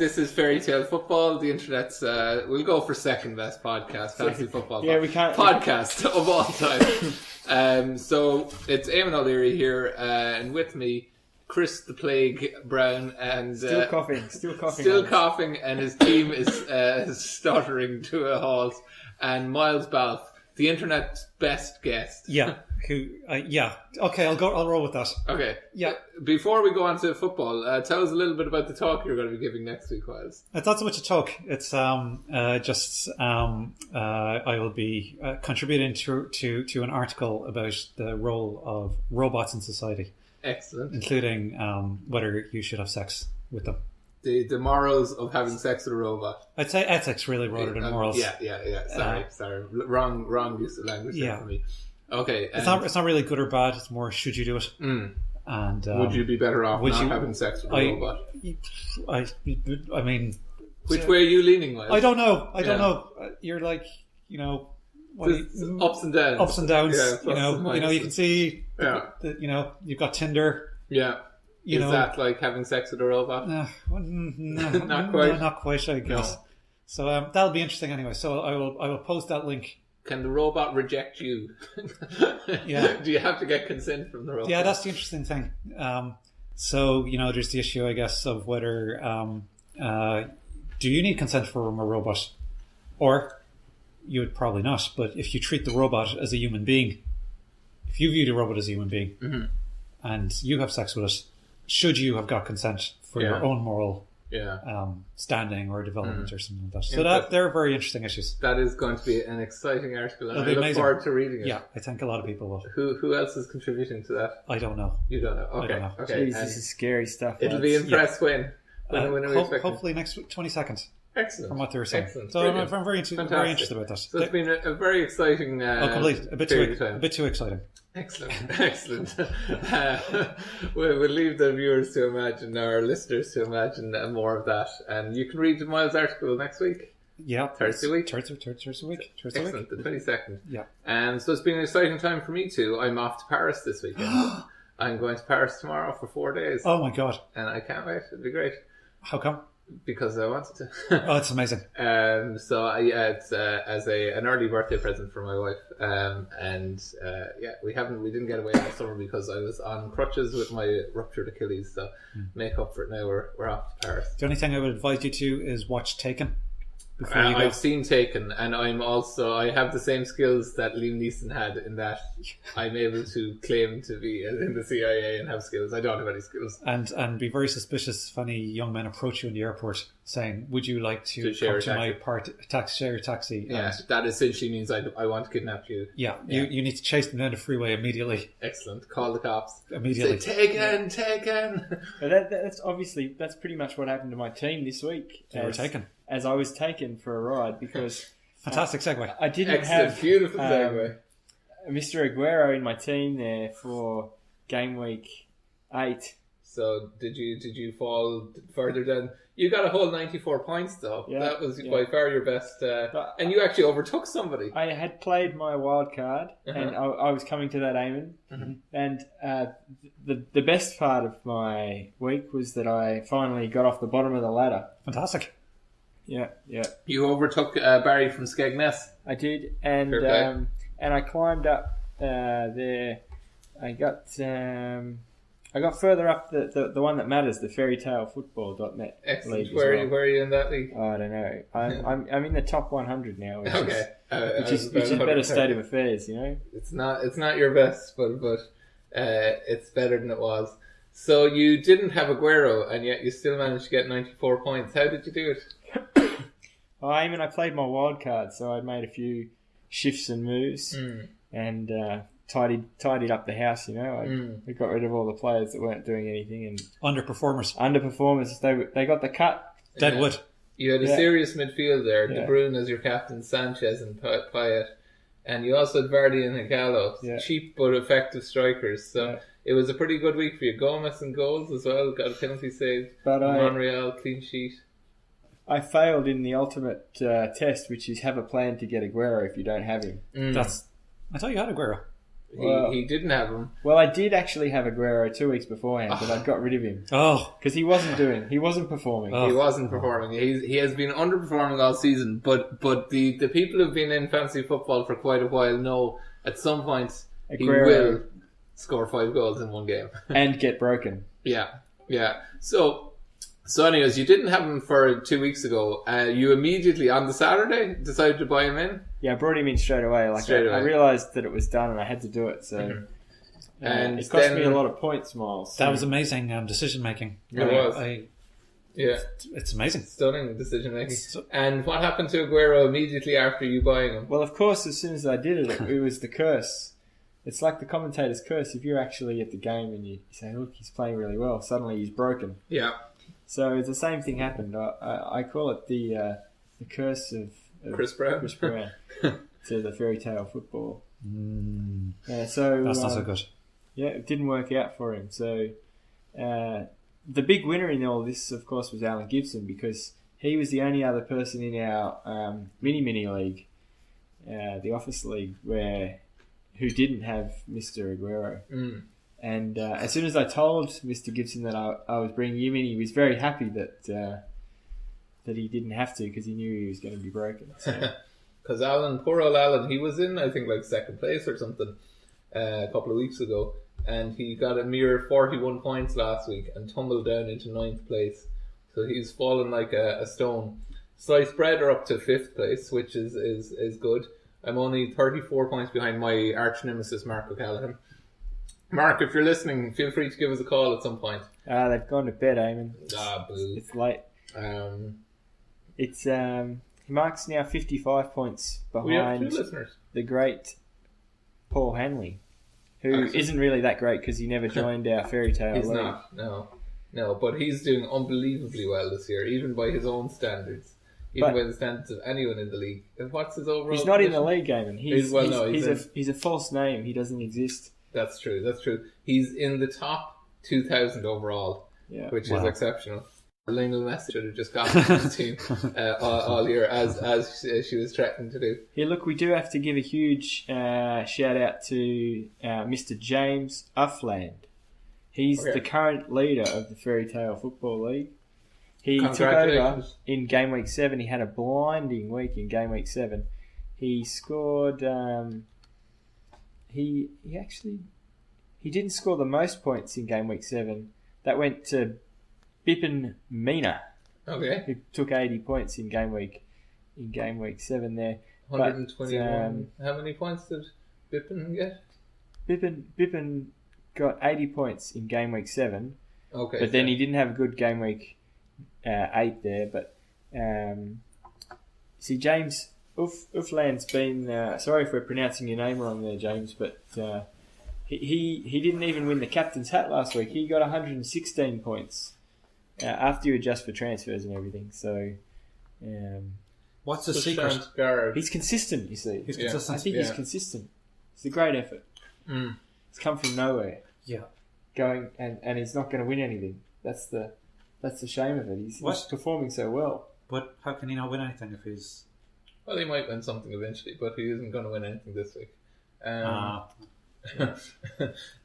This is Fairy Tale Football. The internet's we'll go for second best podcast, fantasy football. Yeah, we can't podcast of all time. So it's Eamon O'Leary here, and with me, Chris the Plague Brown, and still coughing, and his team is stuttering to a halt. And Miles Balfe, the internet's best guest. Yeah. Okay, I'll roll with that. Okay. Yeah. Before we go on to football, tell us a little bit about the talk you're going to be giving next week, Miles. It's not so much a talk. It's I will be contributing to an article about the role of robots in society. Excellent. Including whether you should have sex with them. The morals of having sex with a robot. I'd say ethics really rather than morals. Yeah. Sorry. Wrong use of language there for me. Okay. It's not really good or bad. It's more should you do it. And would you be better off not having sex with a robot? I mean, which way are you leaning, Miles? I don't know. You're like, ups and downs. Ups and downs. Yeah, you can see. That, you've got Tinder. Yeah. Is that like having sex with a robot? No, not quite. Not quite, I guess. No. So that'll be interesting anyway. So I will post that link. Can the robot reject you? Yeah. Do you have to get consent from the robot? Yeah, that's the interesting thing. So there's the issue, I guess, of whether do you need consent from a robot, or you would probably not. But if you treat the robot as a human being, if you view the robot as a human being, and you have sex with it, should you have got consent for your own moral standing or development or something like that? So they're very interesting issues. That is going to be an exciting article, and I look forward to reading it. Yeah, I think a lot of people will. Who else is contributing to that? I don't know. You don't know? Okay. I don't know. Okay. Jeez, this is scary stuff. It'll be in press when are we expecting? Hopefully next 22nd. Excellent. From what they were saying. Excellent. So I'm very interested about that. So it's been a very exciting a bit too exciting. Excellent. We'll leave the viewers to imagine, our listeners to imagine more of that. And you can read Miles' article next week. Yeah. Thursday week. Excellent, the 22nd. Yeah. And so it's been an exciting time for me too. I'm off to Paris this weekend. I'm going to Paris tomorrow for 4 days. Oh my God. And I can't wait. It'll be great. How come? Because I wanted to. Oh, it's amazing. It's as an early birthday present for my wife. We didn't get away last summer because I was on crutches with my ruptured Achilles. So make up for it now. We're off to Paris. The only thing I would advise you to is watch Taken. I've seen Taken, and I have the same skills that Liam Neeson had in that I'm able to claim to be in the CIA and have skills. I don't have any skills. And be very suspicious if any young men approach you in the airport saying, would you like to come to my share a taxi? Yeah, that essentially means I want to kidnap you. Yeah. You need to chase them down the freeway immediately. Excellent. Call the cops. Immediately. Say, Taken! That's pretty much what happened to my team this week. You were taken. As I was taken for a ride because... Fantastic segue. I didn't have... Beautiful segue. Mr. Aguero in my team there for game week 8. So did you fall further down? You got a whole 94 points though. Yeah, that was by far your best. And you actually overtook somebody. I had played my wild card and I was coming to that, Eamon. And the best part of my week was that I finally got off the bottom of the ladder. Fantastic. Yeah. You overtook Barry from Skegness. I did, and I climbed up there. I got further up the one that matters, the fairytalefootball.net. Excellent. League Where are you in that league? I don't know. I'm in the top 100 now. Which is a better state of affairs, It's not your best, but it's better than it was. So you didn't have Aguero, and yet you still managed to get 94 points. How did you do it? I played my wild card, so I made a few shifts and moves, and tidied up the house. I got rid of all the players that weren't doing anything and underperformers. They got the cut. Deadwood. You had a serious midfield there. De Bruyne as your captain, Sanchez and Payet, and you also had Vardy and Gallo. Cheap but effective strikers. So it was a pretty good week for you. Gomez and goals as well. Got a penalty saved. But Monreal clean sheet. I failed in the ultimate test, which is have a plan to get Aguero if you don't have him. I thought you had Aguero. He didn't have him. Well, I did actually have Aguero 2 weeks beforehand, but I got rid of him. Oh, because he wasn't performing. He wasn't performing. He has been underperforming all season. But the people who've been in fantasy football for quite a while know at some point he will score 5 goals in one game and get broken. Yeah. So anyways, you didn't have him for 2 weeks ago. You immediately on the Saturday decided to buy him in. Yeah, I brought him in straight away. I realised that it was done and I had to do it. So, and it cost me a lot of points, Miles. That was amazing decision making. It was. It's amazing. Stunning decision making. And what happened to Aguero immediately after you buying him? Well, of course, as soon as I did it, it was the curse. It's like the commentator's curse. If you're actually at the game and you say, "Look, he's playing really well," suddenly he's broken. Yeah. So the same thing happened. I call it the curse of Chris Brown. To the fairy tale football. So that's not so good. Yeah, it didn't work out for him. So the big winner in all this, of course, was Alan Gibson, because he was the only other person in our mini league, the office league, who didn't have Mr. Aguero. And as soon as I told Mr. Gibson that I was bringing him in, he was very happy that he didn't have to, because he knew he was going to be broken. Because poor old Alan, he was in, I think, like second place or something a couple of weeks ago, and he got a mere 41 points last week and tumbled down into 9th place. So he's fallen like a stone. Sliced bread are up to 5th place, which is good. I'm only 34 points behind my arch nemesis, Mark O'Callaghan. Mark, if you're listening, feel free to give us a call at some point. They've gone to bed, Eamon. Boo. It's late. Mark's now 55 points behind the great Paul Hanley, who isn't really that great because he never joined our fairy tale league. He's not, no, but he's doing unbelievably well this year, even by his own standards. Even by the standards of anyone in the league. And what's his overall He's not position? in the league, Eamon. He's a false name. He doesn't exist. That's true. He's in the top 2,000 overall, which is exceptional. Lionel Messi should have just gone to the team all year, as she was threatening to do. Yeah, look, we do have to give a huge shout out to Mr. James Uffland. He's the current leader of the Fairy Tale Football League. He took over in Game Week 7. He had a blinding week in Game Week 7. He scored... He didn't score the most points in Game Week 7. That went to Bippen Mina. Okay. Who took 80 points in Game Week 7 there. 121. How many points did Bippen get? Bippen got 80 points in Game Week 7. Okay. But then he didn't have a good Game Week 8 there. But see, James Uffland's been... sorry if we're pronouncing your name wrong there, James, but he didn't even win the captain's hat last week. He got 116 points after you adjust for transfers and everything. So, what's the secret? He's consistent, you see. He's consistent. I think he's consistent. It's a great effort. It's come from nowhere. Yeah. And he's not going to win anything. That's the shame of it. He's performing so well. But how can he not win anything if he's... Well, he might win something eventually, but he isn't going to win anything this week.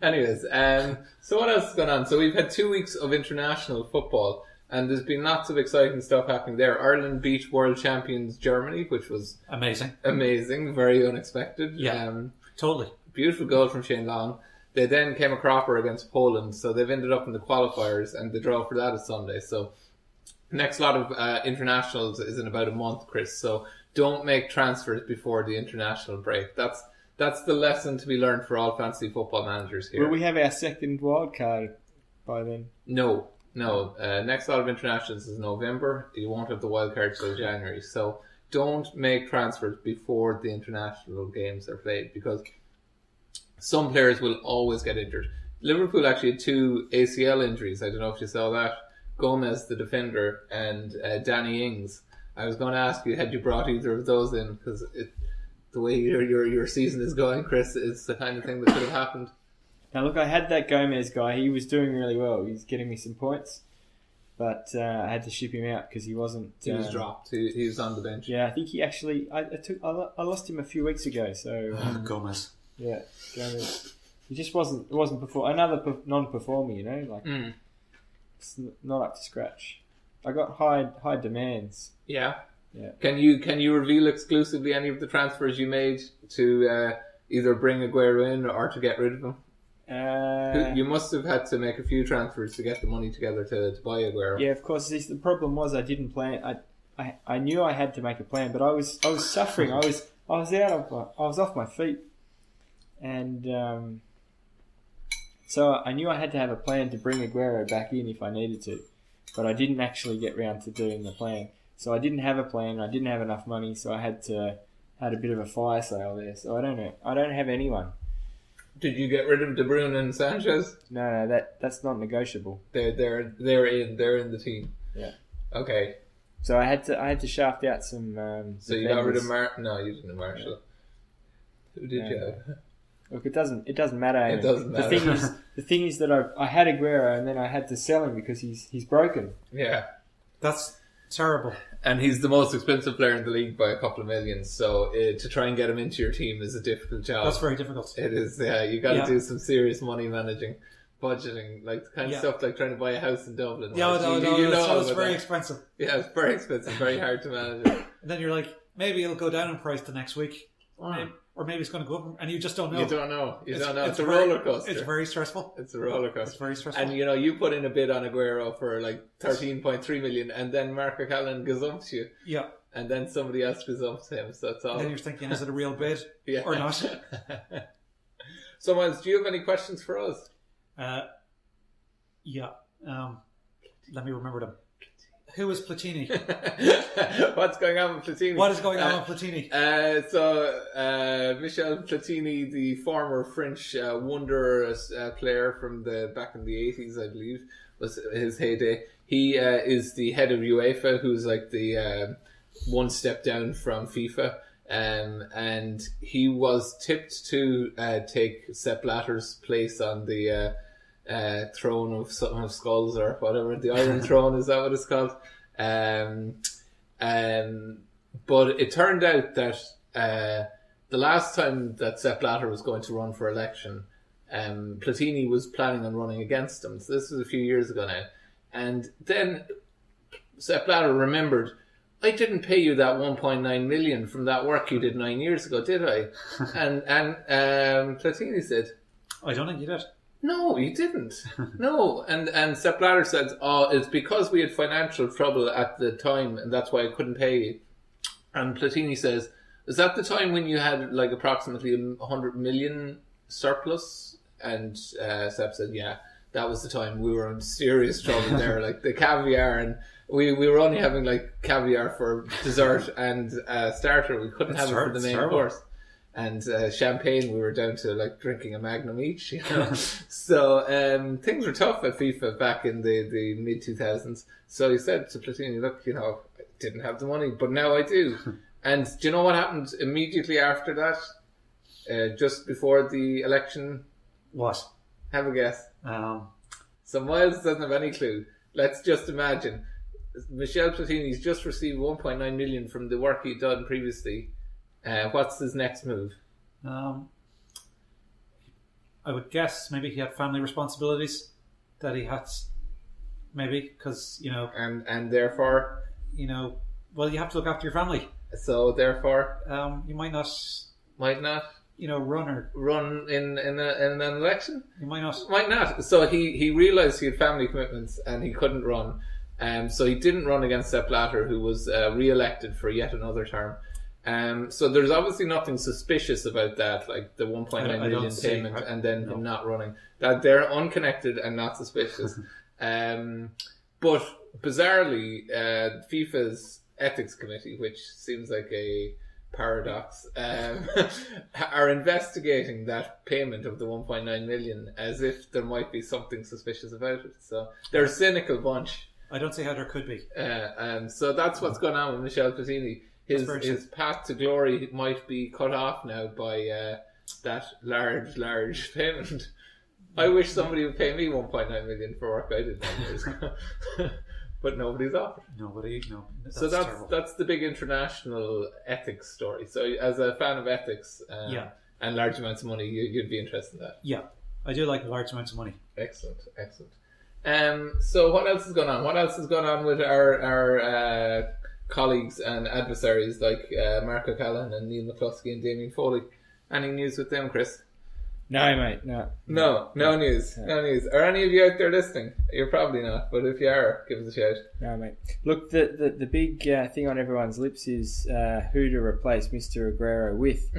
Anyways, so what else is going on? So we've had 2 weeks of international football, and there's been lots of exciting stuff happening there. Ireland beat world champions Germany, which was amazing, very unexpected. Yeah, totally. Beautiful goal from Shane Long. They then came a cropper against Poland, so they've ended up in the qualifiers, and the draw for that is Sunday. So next lot of internationals is in about a month, Chris. So don't make transfers before the international break. That's the lesson to be learned for all fantasy football managers here. Will we have our second wild card by then? No. Next lot of internationals is November. You won't have the wild card till January. So don't make transfers before the international games are played, because some players will always get injured. Liverpool actually had 2 ACL injuries. I don't know if you saw that. Gomez, the defender, and Danny Ings. I was going to ask you, had you brought either of those in? Because the way your season is going, Chris, it's the kind of thing that could have happened. Now, look, I had that Gomez guy. He was doing really well. He was getting me some points. But I had to ship him out because he wasn't... He was dropped. He was on the bench. Yeah, I think he actually... I lost him a few weeks ago, so... Gomez. Yeah, Gomez. He just wasn't another non-performer, you know, like it's not up to scratch. I got high demands. Yeah. Yeah. Can you reveal exclusively any of the transfers you made to either bring Aguero in or to get rid of him? You must have had to make a few transfers to get the money together to buy Aguero. Yeah, of course. The problem was I didn't plan. I knew I had to make a plan, but I was suffering. I was off my feet, and so I knew I had to have a plan to bring Aguero back in if I needed to, but I didn't actually get round to doing the plan. So I didn't have a plan. I didn't have enough money, so I had a bit of a fire sale there. So I don't have anyone. Did you get rid of De Bruyne and Sanchez? No, that's not negotiable. They're in the team. Yeah. Okay. So I had to shaft out some. So you got rid of No, you didn't have Marshall. Yeah. Who did you have? Look, it doesn't matter. It doesn't matter. The thing is that I had Aguero and then I had to sell him because he's broken. Yeah. That's terrible. And he's the most expensive player in the league by a couple of millions. So to try and get him into your team is a difficult job. That's very difficult. It is. Yeah, you got to do some serious money managing, budgeting, like the kind of stuff like trying to buy a house in Dublin. Yeah, right? It's very expensive. Yeah, it's very expensive. Very hard to manage. And then you're like, maybe it'll go down in price the next week. Or maybe it's going to go up, and you just don't know. You don't know. It's a roller coaster. It's very stressful. It's a roller coaster. It's very stressful. And you put in a bid on Aguero for like 13.3 million, and then Mark O'Callaghan gazumps you. Yeah. And then somebody else gazumps him. So it's all. And then you're thinking, is it a real bid or not? So, Miles, do you have any questions for us? Yeah. Let me remember them. Who is Platini? What's going on with Platini? What is going on with Platini? Michel Platini, the former French wonder player from back in the 80s, I believe, was his heyday. He is the head of UEFA, who's like the one step down from FIFA. And he was tipped to take Sepp Blatter's place on the throne of something of skulls or whatever, the Iron Throne, is that what it's called? But it turned out that the last time that Sepp Blatter was going to run for election, Platini was planning on running against him. So this was a few years ago now. And then Sepp Blatter remembered, I didn't pay you that 1.9 million from that work you did 9 years ago, did I? And Platini said, I don't think you did. No, you didn't. No. And Sepp Blatter said, it's because we had financial trouble at the time and that's why I couldn't pay you. And Platini says, is that the time when you had like approximately 100 million surplus? And Sepp said, yeah, that was the time we were in serious trouble there. Like the caviar, and we were only having like caviar for dessert and starter. We couldn't have it for the main course. And champagne, we were down to like drinking a Magnum each, you know. So things were tough at FIFA back in the mid 2000s. So he said to Platini, look, I didn't have the money, but now I do. And do you know what happened immediately after that? Just before the election? What? Have a guess. So Miles doesn't have any clue. Let's just imagine. Michel Platini's just received 1.9 million from the work he'd done previously. What's his next move? I would guess maybe he had family responsibilities that he had, maybe because and therefore well, you have to look after your family. So therefore, you might not run in an election. You might not. So he realized he had family commitments and he couldn't run. So he didn't run against Sepp Blatter, who was re-elected for yet another term. So there's obviously nothing suspicious about that, like the 1.9 million payment and then him not running. That they're unconnected and not suspicious. But bizarrely, FIFA's ethics committee, which seems like a paradox, are investigating that payment of the 1.9 million as if there might be something suspicious about it. So they're a cynical bunch. I don't see how there could be. So that's what's going on with Michel Platini. His path to glory might be cut off now by that large payment. I wish somebody would pay me 1.9 million for work I did 9 years ago. But nobody's offered. Nobody, no. That's the big international ethics story. So as a fan of ethics, and large amounts of money, you'd be interested in that. Yeah, I do like large amounts of money. Excellent. So what else is going on? What else is going on with our colleagues and adversaries like Mark O'Callaghan and Neil McCluskey and Damien Foley? Any news with them, Chris? No, mate, no. No news. No news. Are any of you out there listening? You're probably not, but if you are, give us a shout. No, mate. Look, the big thing on everyone's lips is who to replace Mr. Aguero with.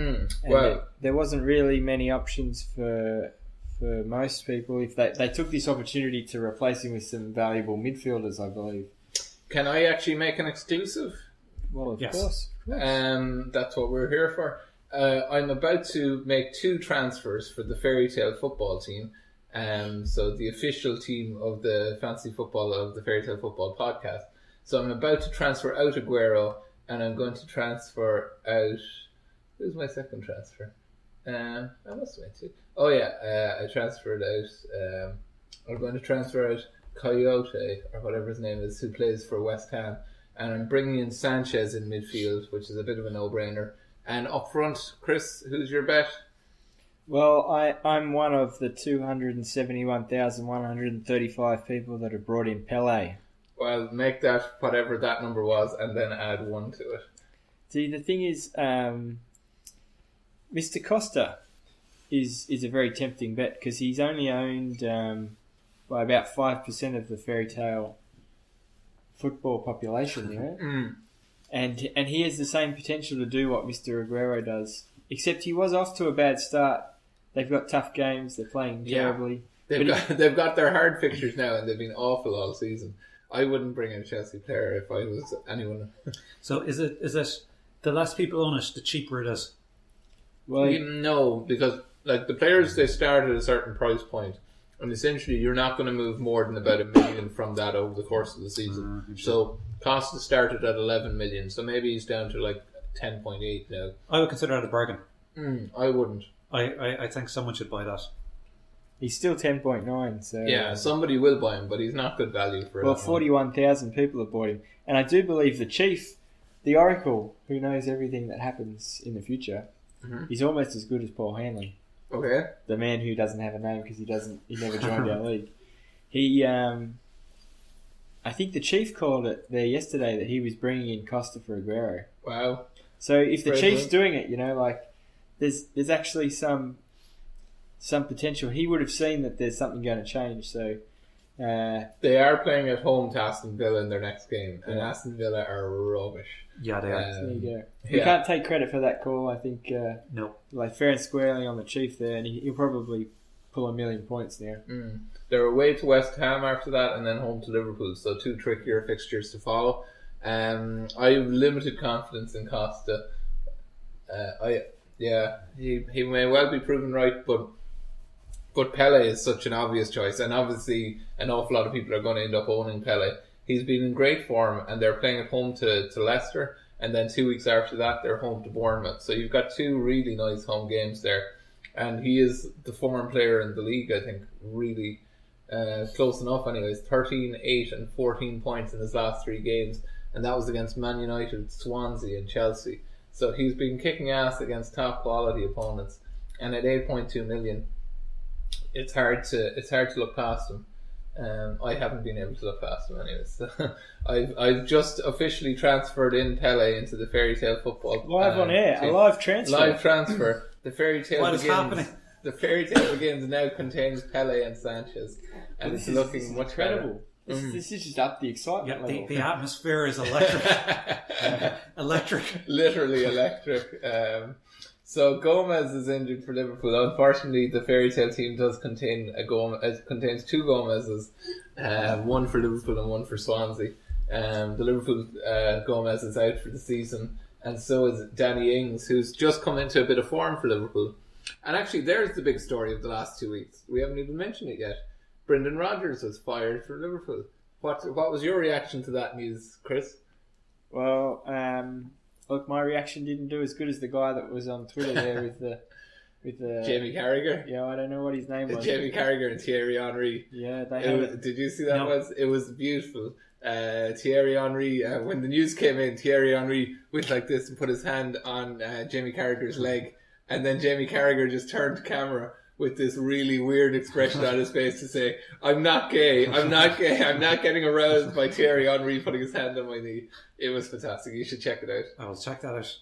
Well, there wasn't really many options for most people. If they took this opportunity to replace him with some valuable midfielders, I believe. Can I actually make an exclusive? Well, of Yes. course. That's what we're here for. I'm about to make 2 transfers for the Fairy Tale football team. So the official team of the fantasy football of the Fairy Tale Football podcast. So I'm about to transfer out Aguero, and I'm going to transfer out. Who's my second transfer? I must have made 2. Oh yeah, I transferred out. I'm going to transfer out Coyote, or whatever his name is, who plays for West Ham, and I'm bringing in Sanchez in midfield, which is a bit of a no-brainer. And up front, Chris, who's your bet? Well, I'm one of the 271,135 people that have brought in Pele. Well, make that whatever that number was, and then add 1 to it. See, the thing is, Mr. Costa is a very tempting bet because he's only owned by about 5% of the Fairy Tale football population, you know? And he has the same potential to do what Mr. Aguero does, except he was off to a bad start. They've got tough games. They're playing terribly. They've got their hard fixtures now, and they've been awful all season. I wouldn't bring in a Chelsea player if I was anyone. So is it the less people own it, the cheaper it is? Well, No, because like the players, they start at a certain price point, and essentially you're not going to move more than about $1 million from that over the course of the season. So Costa started at 11 million, so maybe he's down to like 10.8 now. I would consider that a bargain. I wouldn't. I think someone should buy that. he's still 10.9. So yeah, somebody will buy him, but he's not good value for it. Well, 41,000 people have bought him, and I do believe the chief, the Oracle, who knows everything that happens in the future, he's almost as good as Paul Hanley. Okay. The man who doesn't have a name because he never joined our league. He, I think the chief called it there yesterday that he was bringing in Costa for Aguero. Wow. So if the chief's doing it, like there's actually some potential. He would have seen that there's something going to change. So they are playing at home to Aston Villa in their next game, and Aston Villa are rubbish. Yeah, they are. There you go. You can't take credit for that call. I think no, like fair and squarely on the chief there, and he'll probably pull 1 million points now. They're away to West Ham after that, and then home to Liverpool. So 2 trickier fixtures to follow. I have limited confidence in Costa. He may well be proven right, but Pele is such an obvious choice, and obviously an awful lot of people are going to end up owning Pele. He's been in great form, and they're playing at home to Leicester, and then 2 weeks after that they're home to Bournemouth. So you've got 2 really nice home games there, and he is the form player in the league. I think really close enough. Anyways, 13, 8, and 14 points in his last 3 games, and that was against Man United, Swansea, and Chelsea. So he's been kicking ass against top quality opponents, and at 8.2 million, it's hard to look past him. I haven't been able to look past him anyways. I've just officially transferred in Pele into the Fairy Tale Football live on air, a live transfer. The Fairy Tale what begins. Is happening? The Fairy Tale Begins now contains Pele and Sanchez, and it's looking much incredible. Better. This is just up the excitement level. The atmosphere is electric. Literally electric. So Gomez is injured for Liverpool. Unfortunately, the Fairy Tale team does contain contains 2 Gomez's, one for Liverpool and one for Swansea. The Liverpool Gomez is out for the season, and so is Danny Ings, who's just come into a bit of form for Liverpool. And actually, there's the big story of the last 2 weeks. We haven't even mentioned it yet. Brendan Rodgers was fired for Liverpool. What was your reaction to that news, Chris? Well, look, my reaction didn't do as good as the guy that was on Twitter there with the Jamie Carragher. Yeah, I don't know what his name was. Jamie Carragher and Thierry Henry. Yeah, did you see that? No. It was beautiful. Thierry Henry, when the news came in, Thierry Henry went like this and put his hand on Jamie Carragher's leg, And then Jamie Carragher just turned to camera with this really weird expression on his face to say, I'm not gay, I'm not getting aroused by Thierry Henry putting his hand on my knee. It was fantastic. You should check it out. I will check that out.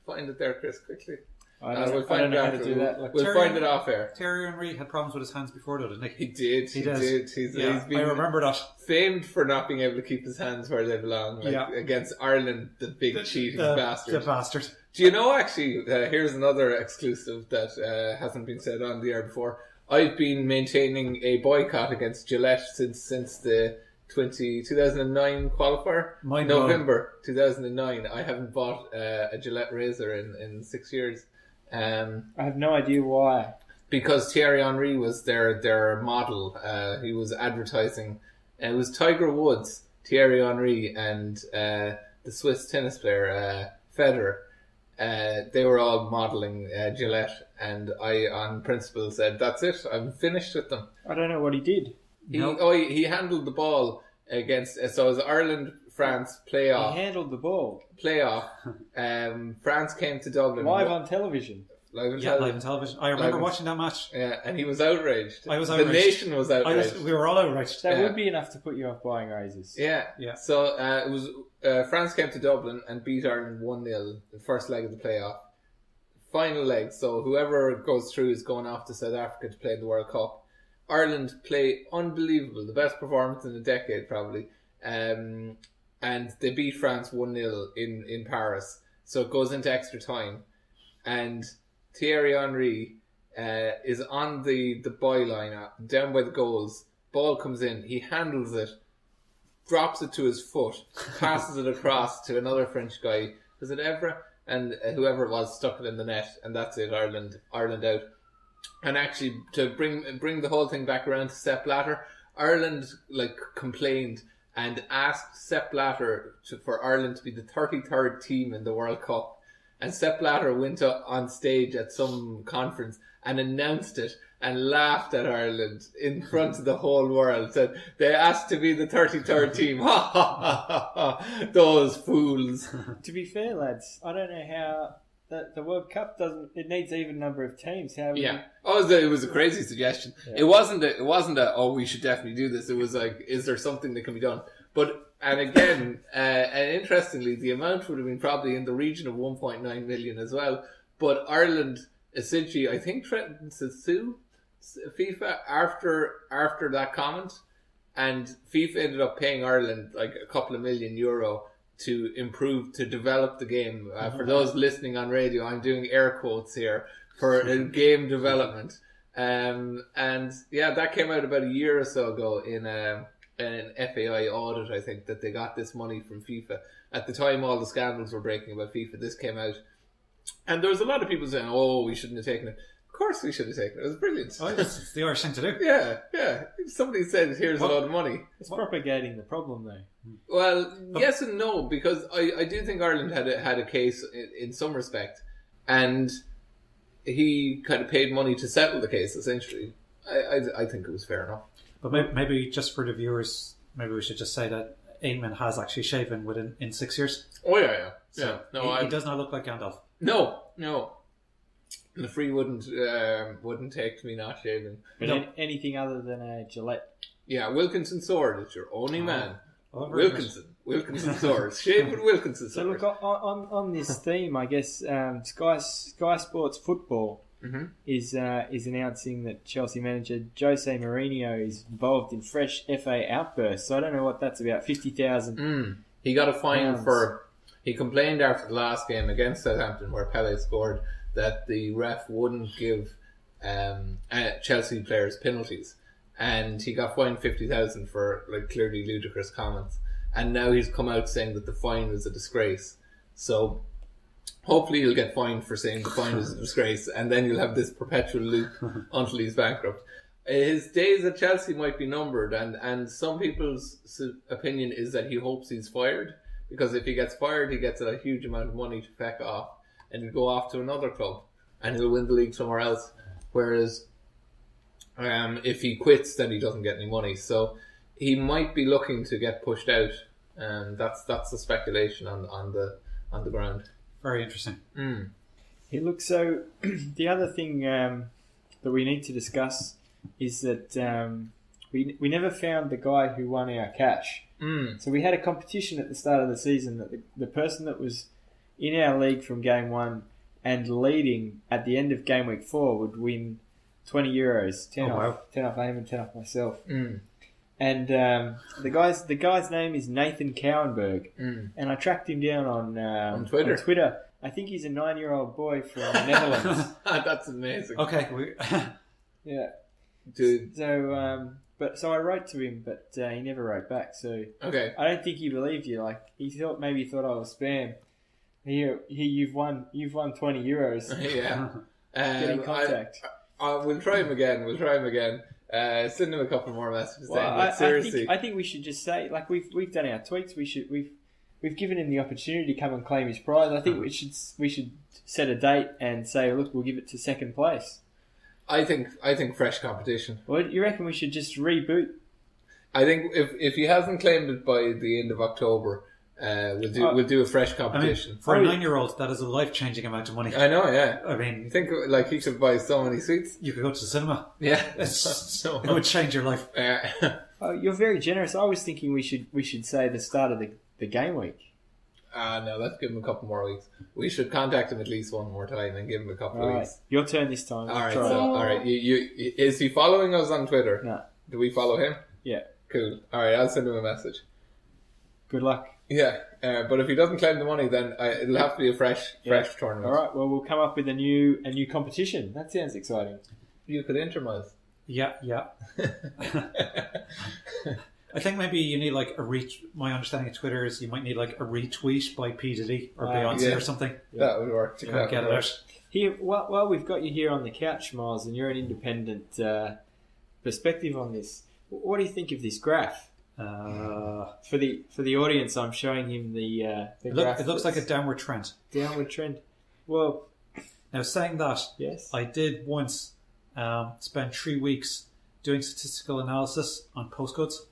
Find it there, Chris, quickly. We'll find know how to do that. We'll find it off air. Thierry Henry had problems with his hands before, though, didn't he? He did. He's been I remember that. famed for not being able to keep his hands where they belong, against Ireland, the big cheating bastard. The bastard. Do you know, actually, here's another exclusive that hasn't been said on the air before. I've been maintaining a boycott against Gillette since the 2009 qualifier. November 2009. I haven't bought a Gillette razor in 6 years. I have no idea why. Because Thierry Henry was their model. He was advertising. It was Tiger Woods, Thierry Henry, and the Swiss tennis player Federer. They were all modelling Gillette, and I, on principle, said, that's it, I'm finished with them. I don't know what he did. He handled the ball against, so it was Ireland-France playoff. He handled the ball. Playoff. France came to Dublin. Live on television. Live on television. I remember watching that match. Yeah, and he was outraged. I was outraged. The nation was outraged. We were all outraged. That would be enough to put you off buying razors. Yeah. So it was France came to Dublin and beat Ireland 1-0 the first leg of the playoff. Final leg, so whoever goes through is going off to South Africa to play in the World Cup. Ireland play unbelievable, the best performance in a decade probably. And they beat France 1-0 in Paris. So it goes into extra time. And Thierry Henry is on the byline, down by the goals. Ball comes in, he handles it, drops it to his foot, passes it across to another French guy. Was it Evra? And whoever it was stuck it in the net, and that's it. Ireland out. And actually, to bring the whole thing back around to Sepp Blatter, Ireland complained and asked Sepp Blatter for Ireland to be the 33rd team in the World Cup. And Sepp Blatter went up on stage at some conference and announced it and laughed at Ireland in front of the whole world. Said, they asked to be the 33rd team. Ha ha ha ha. Those fools. To be fair, lads, I don't know how the World Cup it needs an even number of teams. It was a crazy suggestion. Yeah. It wasn't a we should definitely do this. It was like, is there something that can be done? And again, and interestingly, the amount would have been probably in the region of 1.9 million as well. But Ireland essentially, I think, threatened to sue FIFA after that comment, and FIFA ended up paying Ireland like a couple of million euro to develop the game. For those listening on radio, I'm doing air quotes here for game development. And that came out about a year or so ago in an FAI audit, I think, that they got this money from FIFA. At the time, all the scandals were breaking about FIFA. This came out. And there was a lot of people saying, we shouldn't have taken it. Of course we should have taken it. It was brilliant. It's the Irish thing to do. Yeah. If somebody said, here's a lot of money. It's propagating the problem, though. Well, yes and no, because I do think Ireland had a case in some respect. And he kind of paid money to settle the case, essentially. I think it was fair enough. But maybe just for the viewers, maybe we should just say that Eamon has actually shaven in 6 years. Oh yeah. So he does not look like Gandalf. No. The free wouldn't take to me not shaving. But anything other than a Gillette. Yeah, Wilkinson sword. It's your only man. Wilkinson sword. Shave with Wilkinson sword. So look, on this theme, I guess Sky Sports Football is announcing that Chelsea manager Jose Mourinho is involved in fresh FA outbursts. So I don't know what that's about. 50,000. He got a fine he complained after the last game against Southampton where Pele scored that the ref wouldn't give Chelsea players penalties, and he got fined 50,000 for clearly ludicrous comments. And now he's come out saying that the fine is a disgrace. So hopefully he'll get fined for saying the fine is a disgrace, and then you'll have this perpetual loop until he's bankrupt. His days at Chelsea might be numbered, and some people's opinion is that he hopes he's fired, because if he gets fired, he gets a huge amount of money to feck off, and he'll go off to another club, and he'll win the league somewhere else. Whereas if he quits, then he doesn't get any money. So he might be looking to get pushed out, and that's the speculation on the ground. Very interesting. Look, so the other thing that we need to discuss is that we never found the guy who won our cash. So we had a competition at the start of the season that the person that was in our league from game 1 and leading at the end of game week 4 would win €20, 10 off Aim and 10 off myself. And the guy's name is Nathan Cowenberg, and I tracked him down on Twitter. I think he's a 9-year-old boy from the Netherlands. That's amazing. Okay. Yeah. Dude. So I wrote to him, but he never wrote back. So okay. I don't think he believed you. Like maybe he thought I was spam. Here, you've won €20. Yeah. Get in contact. We'll try him again. Send him a couple more messages. Seriously, I think we should just say, like we've done our tweets. We've given him the opportunity to come and claim his prize. I think we should set a date and say, look, we'll give it to second place. I think fresh competition. Well, you reckon we should just reboot? I think if he hasn't claimed it by the end of October, we'll do a fresh competition. I mean, for a 9-year-old, that is a life-changing amount of money. I know, yeah. I mean, think like he could buy so many sweets. You could go to the cinema. Yeah, it would change your life. You're very generous. I was thinking we should say the start of the game week. No, let's give him a couple more weeks. We should contact him at least one more time and give him a couple of weeks. Your turn this time. All right. Is he following us on Twitter? No. Do we follow him? Yeah. Cool. All right, I'll send him a message. Good luck. Yeah, but if he doesn't claim the money, then it'll have to be a fresh tournament. All right. Well, we'll come up with a new competition. That sounds exciting. You could intermise. Yeah. I think maybe you need like my understanding of Twitter is you might need like a retweet by P. Diddy or Beyonce or something. Yeah. That would work. To kind of get it out. Here, well, we've got you here on the couch, Miles, and you're an independent perspective on this. What do you think of this graph? For the audience, I'm showing him the graph. It looks like a downward trend. Downward trend. Well, now saying that, yes, I did once spend 3 weeks doing statistical analysis on postcodes.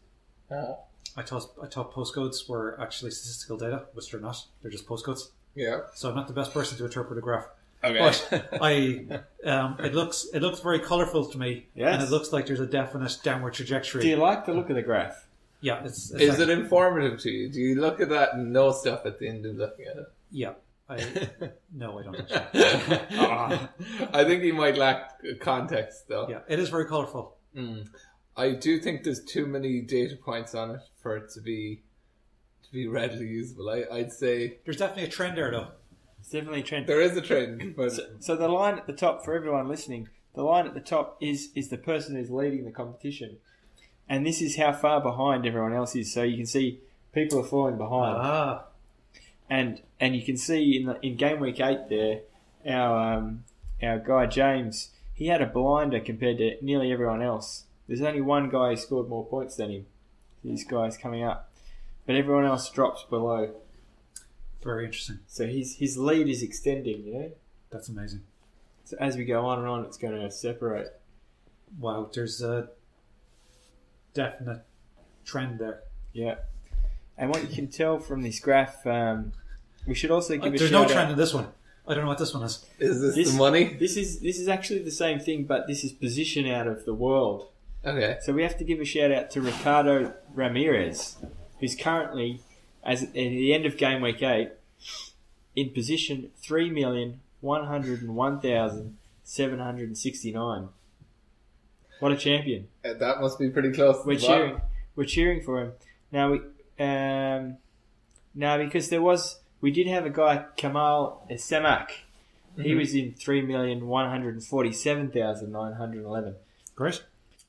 I thought postcodes were actually statistical data, which they're not. They're just postcodes. Yeah. So I'm not the best person to interpret a graph. Okay. But it looks very colourful to me, yes, and it looks like there's a definite downward trajectory. Do you like the look of the graph? Yeah. Is it informative to you? Do you look at that and know stuff at the end of looking at it? Yeah. No, I don't actually. I think he might lack context, though. Yeah, it is very colourful. I do think there's too many data points on it for it to be readily usable. I'd say there's definitely a trend there, though. It's definitely a trend. There is a trend, but so the line at the top for everyone listening, the line at the top is the person who's leading the competition, and this is how far behind everyone else is. So you can see people are falling behind. And you can see in game week 8 there, our guy James, he had a blinder compared to nearly everyone else. There's only one guy who scored more points than him. This guy's coming up, but everyone else drops below. Very interesting. So his lead is extending. You know, that's amazing. So as we go on and on, it's going to separate. Wow, there's a definite trend there. Yeah, and what you can tell from this graph. We should also give a there's shout no trend out. in this one. I don't know what this one is. Is this the money? This is actually the same thing, but this is position out of the world. Okay. So we have to give a shout out to Ricardo Ramirez, who's currently, as at the end of game week 8, in position 3,101,769. What a champion! That must be pretty close. We're cheering for him now. Because we did have a guy, Kamal Semak. Mm-hmm. He was in 3,147,911. Great.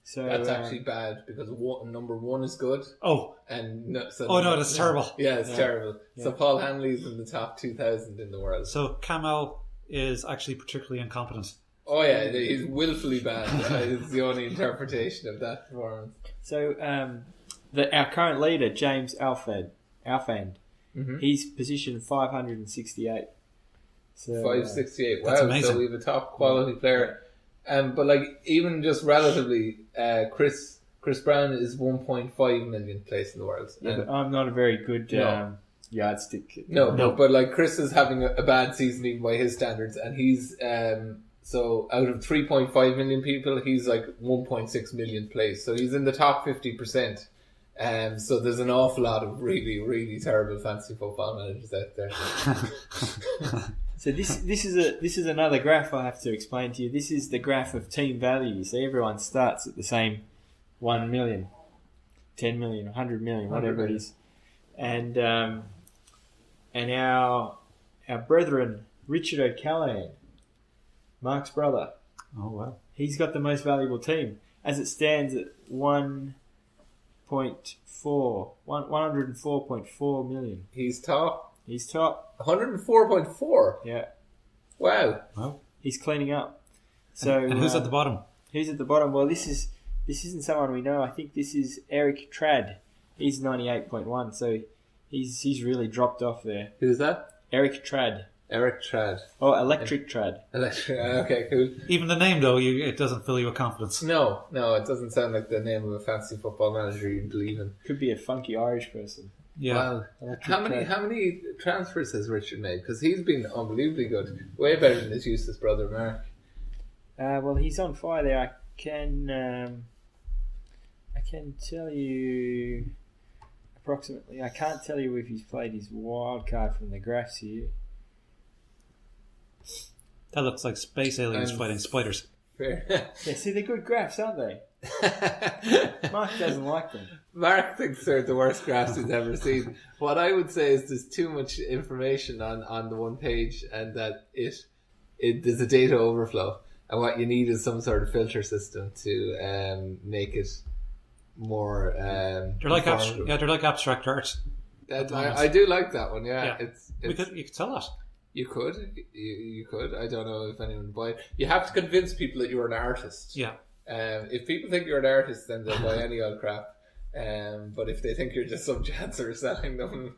So that's actually bad because number 1 is good. Oh. And no, that's terrible. Yeah, it's terrible. Yeah. So Paul Hanley's in the top 2,000 in the world. So Kamal is actually particularly incompetent. Oh yeah, he's willfully bad. It's the only interpretation of that performance. So our current leader, James Alfand, mm-hmm. he's position 568. So 568. Wow, that's amazing. So we have a top quality player. But like even just relatively, Chris Brown is 1.5 million place in the world. Yeah, but I'm not a very good yardstick. No, but like Chris is having a bad season even by his standards, and he's so out of 3.5 million people, he's like 1.6 million plays. So he's in the top 50%. So there's an awful lot of really, really terrible fantasy football managers out there. So this is another graph I have to explain to you. This is the graph of team value. So everyone starts at the same 1 million, 10 million, 100 million, whatever it is. And our brethren, Richard O'Callaghan, Mark's brother. Oh, wow. He's got the most valuable team. As it stands at 104.4 million. He's top. 104.4. Yeah. Wow. He's cleaning up. So and who's at the bottom? Who's at the bottom? Well, this isn't someone we know. I think this is Eric Trad. He's 98.1. So he's really dropped off there. Who's that? Eric Trad. Oh, Electric Trad. Okay, cool. Even the name, though, it doesn't fill you with confidence. No, it doesn't sound like the name of a fancy football manager you'd believe in. Could be a funky Irish person. Yeah. Wow. How many transfers has Richard made? Because he's been unbelievably good. Way better than his useless brother, Mark. Well, he's on fire there. I can tell you approximately. I can't tell you if he's played his wild card from the graphs here. That looks like space aliens fighting spiders. Fair. Yeah, see, they're good graphs, aren't they? Mark doesn't like them. Mark thinks they're the worst graphs he's ever seen. What I would say is there's too much information on the one page, and that there's a data overflow, and what you need is some sort of filter system to make it more. They're like abstract art. I do like that one. Yeah, you could sell that. You could. I don't know if anyone would buy it. You have to convince people that you're an artist. Yeah. If people think you're an artist, then they'll buy any old crap. But if they think you're just some chancer selling them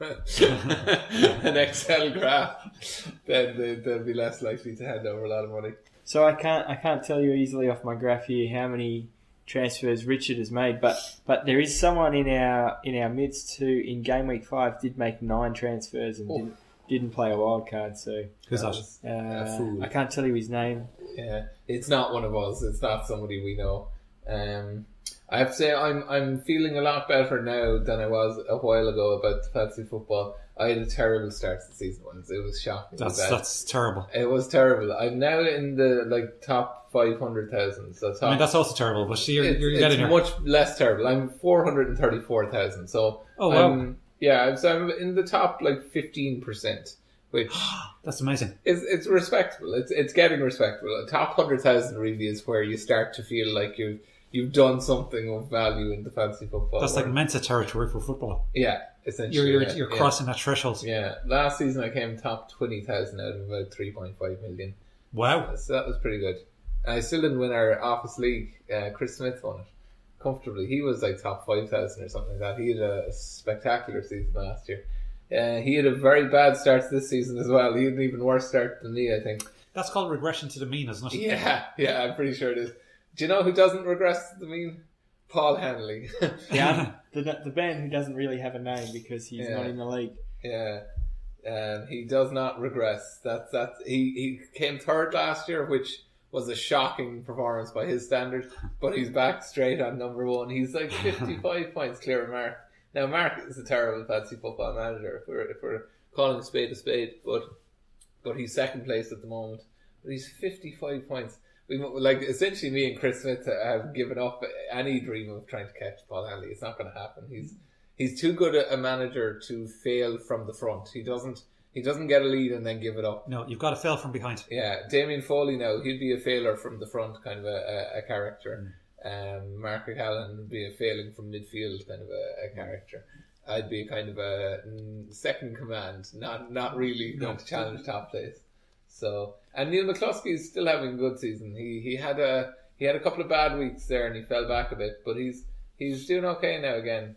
an Excel graph, then they'll be less likely to hand over a lot of money. So I can't tell you easily off my graph here how many transfers Richard has made, but there is someone in our midst who in game week 5 did make 9 transfers and didn't play a wild card. So who's that? A fool. I can't tell you his name. Yeah, it's not one of us. It's not somebody we know. I have to say I'm feeling a lot better now than I was a while ago about the fantasy football. I had a terrible start to the season once. It was shocking. That's terrible. It was terrible. I'm now in the top 500,000. So I mean, that's also terrible. But you're getting it's much less terrible. I'm 434,000. So wow. I'm in the top 15%. Which that's amazing. It's respectable. It's getting respectable. The top 100,000 really is where you start to feel like you've done something of value in the fantasy football. That's like Mensa territory for football. Yeah, essentially. You're crossing that threshold. Yeah. Last season I came top 20,000 out of about 3.5 million. Wow. So that was pretty good. And I still didn't win our office league. Chris Smith won it comfortably. He was top 5,000 or something like that. He had a spectacular season last year. He had a very bad start to this season as well. He had an even worse start than me, I think. That's called regression to the mean, isn't it? Yeah, I'm pretty sure it is. Do you know who doesn't regress to the mean? Paul Hanley. Yeah, the man who doesn't really have a name because he's not in the league. Yeah, he does not regress. He came third last year, which was a shocking performance by his standards. But he's back straight on number 1. He's 55 points clear of Mark. Now Mark is a terrible fantasy football manager if we're calling a spade, but he's second place at the moment. But he's 55 points. Essentially me and Chris Smith have given up any dream of trying to catch Paul Hanley. It's not going to happen. He's too good a manager to fail from the front. He doesn't get a lead and then give it up. No, you've got to fail from behind. Yeah, Damien Foley now, he'd be a failure from the front kind of a character. Mark O'Callaghan would be a failing from midfield kind of a character. I'd be kind of a second command, not really going to challenge top place. So, and Neil McCluskey is still having a good season. He had a couple of bad weeks there and he fell back a bit, but he's doing okay now again.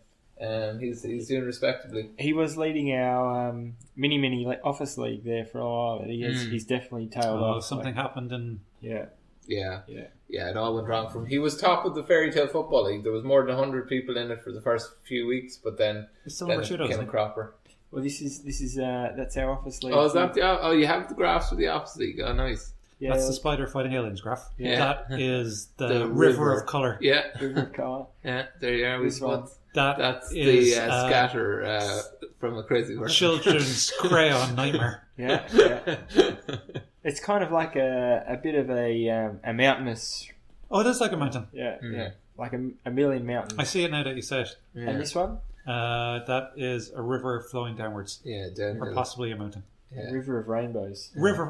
He's doing respectably. He was leading our mini office league there for a while. He's definitely tailed off. Something happened and yeah, it all went wrong for him. He was top of the Fairy Tale Football League. There was more than 100 people in it for the first few weeks, but then it became a cropper. Well, this is that's our office league. Oh, is that you have the graphs for the office league? Oh, nice. Yeah, That's the spider fighting aliens graph. Yeah. That is the river of colour. Yeah. River of colour. Yeah, there you are. That's is, the scatter from A Crazy World. Children's crayon nightmare. Yeah. It's kind of like a bit of a mountainous. Oh, it is like a mountain. Yeah, yeah, like a million mountains. I see it now that you say it. Yeah. And this one? That is a river flowing downwards. Yeah, downhill. Or possibly a mountain. A river of rainbows. River.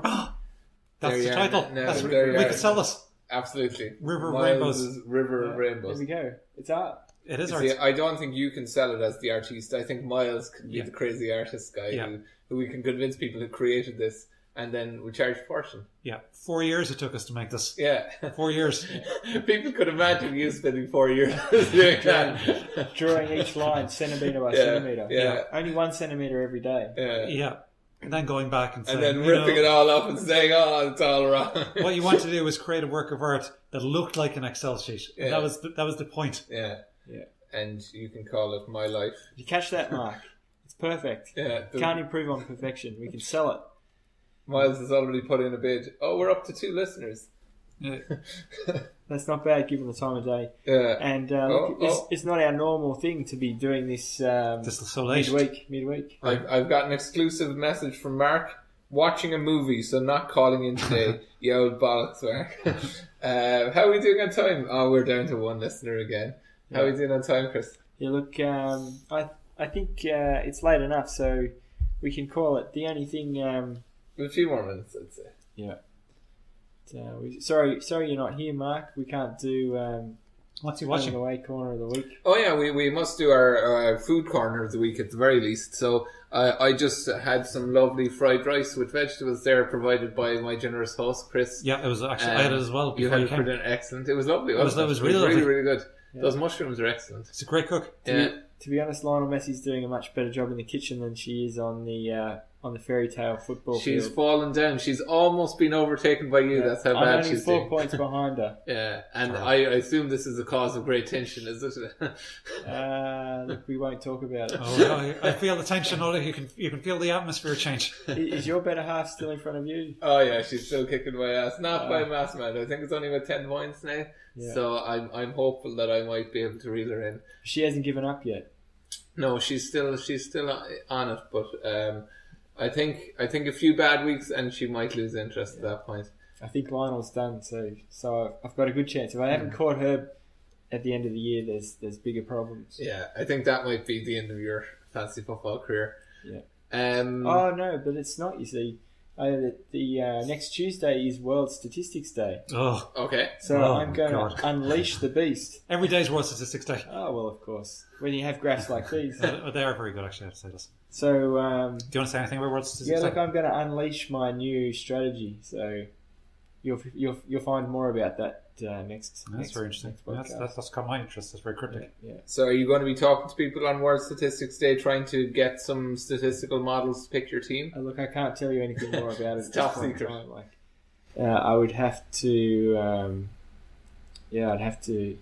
That's There the you title. are. No, That's, there you we are. could sell this. Absolutely. River of Miles' Rainbows. River of There Rainbows. we go. It's art. It is You art. see, I don't think you can sell it as the artiste. I think Miles could be the crazy artist guy who we can convince people who created this, and then we charge a fortune. Yeah. 4 years it took us to make this. Yeah. 4 years. People could imagine you spending 4 years doing that. Drawing each line centimetre by centimetre. Yeah. Only 1 centimetre every day. Yeah. And then going back and saying, then ripping it all up and saying, "Oh, it's all wrong." What you want to do is create a work of art that looked like an Excel sheet. Yeah. And that was the point. Yeah. Yeah. And you can call it My Life. You catch that, Mark? It's perfect. Yeah. Can't improve on perfection. We can sell it. Miles has already put in a bid. Oh, we're up to 2 listeners. Yeah. That's not bad given the time of day. Yeah. And it's not our normal thing to be doing this This is so late. midweek. I've got an exclusive message from Mark. Watching a movie, so not calling in today. You old bollocks, Mark. How are we doing on time? Oh, we're down to 1 listener again. How are we doing on time, Chris? Yeah, look, I think it's late enough, so we can call it. The only thing... A few more minutes, I'd say. Yeah. Sorry you're not here, Mark. We can't do What's he watching? Away corner of the week. Oh yeah, we must do our food corner of the week at the very least. So I just had some lovely fried rice with vegetables there, provided by my generous host Chris. Yeah, it was actually I had it as well. You had it came. for dinner, excellent. It was lovely. It was really really, lovely. really good. Yeah. Those mushrooms are excellent. It's a great cook. To be honest, Lionel Messi's doing a much better job in the kitchen than she is on the fairy tale football She's field. fallen down. She's almost been overtaken by you. Yeah. That's how I'm bad only she's 4 doing. points behind her. Yeah, and I assume this is a cause of great tension, is it? Look, we won't talk about it. Oh, I feel the tension. You can feel the atmosphere change. Is your better half still in front of you? Oh yeah, she's still kicking my ass. Not by a mass amount. I think it's only about 10 points now. Yeah. So I'm hopeful that I might be able to reel her in. She hasn't given up yet. No, she's still on it, but I think a few bad weeks and she might lose interest at that point. I think Lionel's done, so I've got a good chance. If I haven't caught her at the end of the year, there's bigger problems. Yeah, I think that might be the end of your fantasy football career. Yeah. Oh no, but it's not. You see, the next Tuesday is World Statistics Day. Oh, okay. So I'm going to unleash the beast. Every day is World Statistics Day. Oh well, of course. When you have graphs like these, they are very good. Actually, I have to say this. So, do you want to say anything about World Statistics Day? Yeah, look, I'm going to unleash my new strategy. So you'll find more about that next. That's very interesting. That's caught my interest. That's very cryptic. Yeah. So are you going to be talking to people on World Statistics Day, trying to get some statistical models to pick your team? Look, I can't tell you anything more about it. It's top secret. I would have to. I'd have to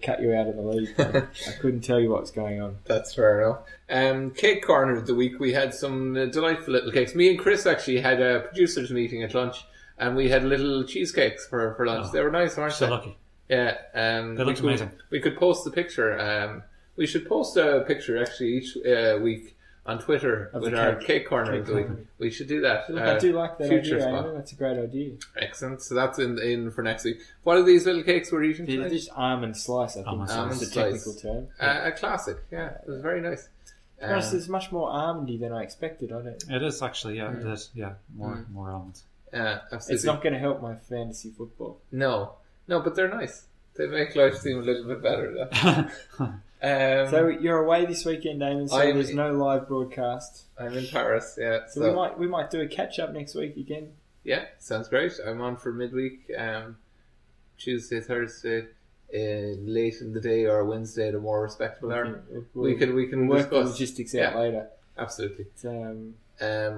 cut you out of the league. I couldn't tell you what's going on. That's fair enough. Cake corner of the week, we had some delightful little cakes. Me and Chris actually had a producers meeting at lunch, and we had little cheesecakes for lunch. They were nice, weren't they? So lucky. Yeah. They looked amazing. We could post the picture. We should post a picture actually each week on Twitter with our cake corner of the week. We should do that. Look, I do like that idea, Amy. That's a great idea. Excellent. So that's in for next week. What are these little cakes we're eating tonight? They're just almond slice, I think is the technical term. A classic, yeah. It was very nice. It's much more almondy than I expected, I don't. It is actually, yeah. It is, yeah. More almonds. Absolutely. It's not going to help my fantasy football. No, but they're nice. They make life seem a little bit better. So you're away this weekend, Damon. So there's no live broadcast. I'm in Paris. Yeah. So we might do a catch up next week again. Yeah, sounds great. I'm on for midweek, Tuesday, Thursday, late in the day, or Wednesday at a more respectable hour. We can work the discuss logistics out later. Absolutely.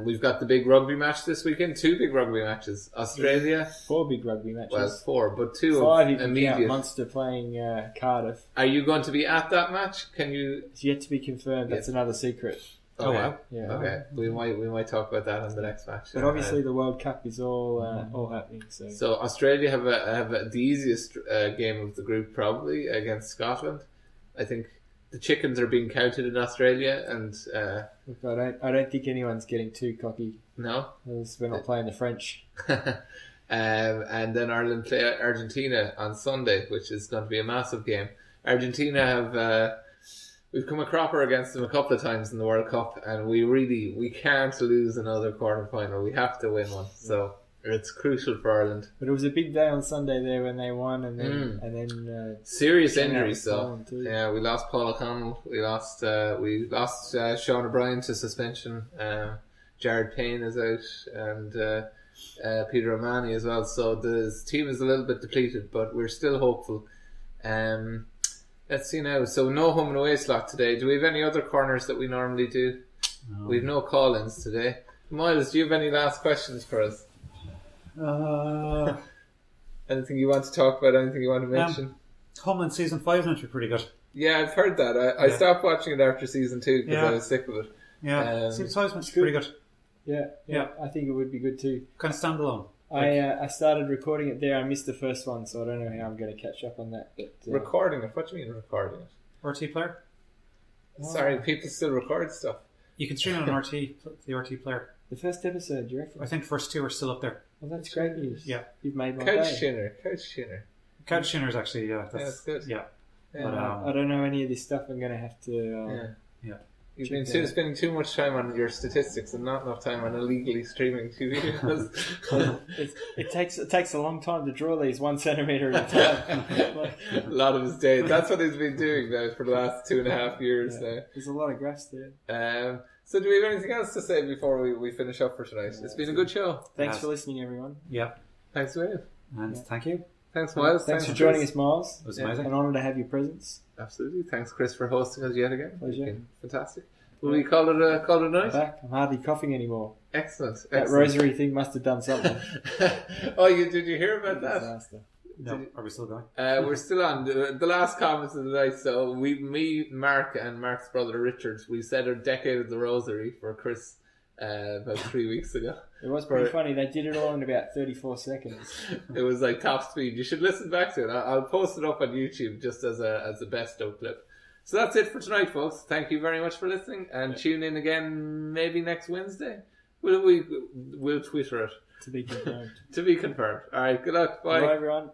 We've got the big rugby match this weekend. 2 big rugby matches. Australia. 4 big rugby matches. Well, 4, but 2 5 of immediate. Munster playing Cardiff. Are you going to be at that match? Can you? It's yet to be confirmed. That's another secret. Oh wow! Yeah. Okay, we might talk about that in the next match. But obviously, the World Cup is all happening. So Australia have the easiest game of the group probably against Scotland. I think the chickens are being counted in Australia, and look, I don't think anyone's getting too cocky. No, we're not playing the French. And then Ireland play Argentina on Sunday, which is going to be a massive game. Argentina have we've come a cropper against them a couple of times in the World Cup, and we can't lose another quarter final. We have to win one, so it's crucial for Ireland. But it was a big day on Sunday there when they won, and then serious injuries. So yeah, we lost Paul O'Connell, we lost Sean O'Brien to suspension. Jared Payne is out, and Peter O'Mahony as well. So the team is a little bit depleted, but we're still hopeful. Let's see now. So no home and away slot today. Do we have any other corners that we normally do? No. We have no call-ins today. Miles, do you have any last questions for us? Anything you want to talk about? Anything you want to mention? Homeland Season 5 meant to be pretty good. Yeah, I've heard that. I stopped watching it after Season 2 because I was sick of it. Yeah, Season 5 meant to be pretty good. Yeah, I think it would be good too. Kind of standalone. I started recording it there. I missed the first one, so I don't know how I'm going to catch up on that. But, recording it? What do you mean recording it? RT player? Sorry, people still record stuff. You can stream it on the RT player. The first episode, do you reckon? I think the first 2 are still up there. Well, that's great news. Yeah. You've made my Couch day. Couch Shinner is actually, that's good. Yeah. But, I don't know any of this stuff. I'm going to have to... yeah. You've been spending too much time on your statistics and not enough time on illegally streaming TV. It takes a long time to draw these 1 centimetre at a time. A lot of his days. That's what he's been doing now for the last 2.5 years now. There's a lot of graphs there. So do we have anything else to say before we finish up for tonight? It's been a good show. Thanks for listening, everyone. Yeah. Thanks, Wade. And thank you. Thanks, Miles. Thanks for joining us, Miles. It was amazing. An honour to have your presence. Absolutely. Thanks, Chris, for hosting us yet again. Pleasure. Fantastic. Will we call it a night? I'm hardly coughing anymore. Excellent. That rosary thing must have done something. Did you hear about that? Disaster. No, are we still going? We're still on. The last comments of the night. So me, Mark, and Mark's brother Richard, we said a decade of the rosary for Chris about 3 weeks ago. It was pretty funny. They did it all in about 34 seconds. It was like top speed. You should listen back to it. I'll post it up on YouTube just as a best of clip. So that's it for tonight, folks. Thank you very much for listening, and tune in again maybe next Wednesday. We'll Twitter it. To be confirmed. To be confirmed. All right. Good luck. Bye. Bye, everyone.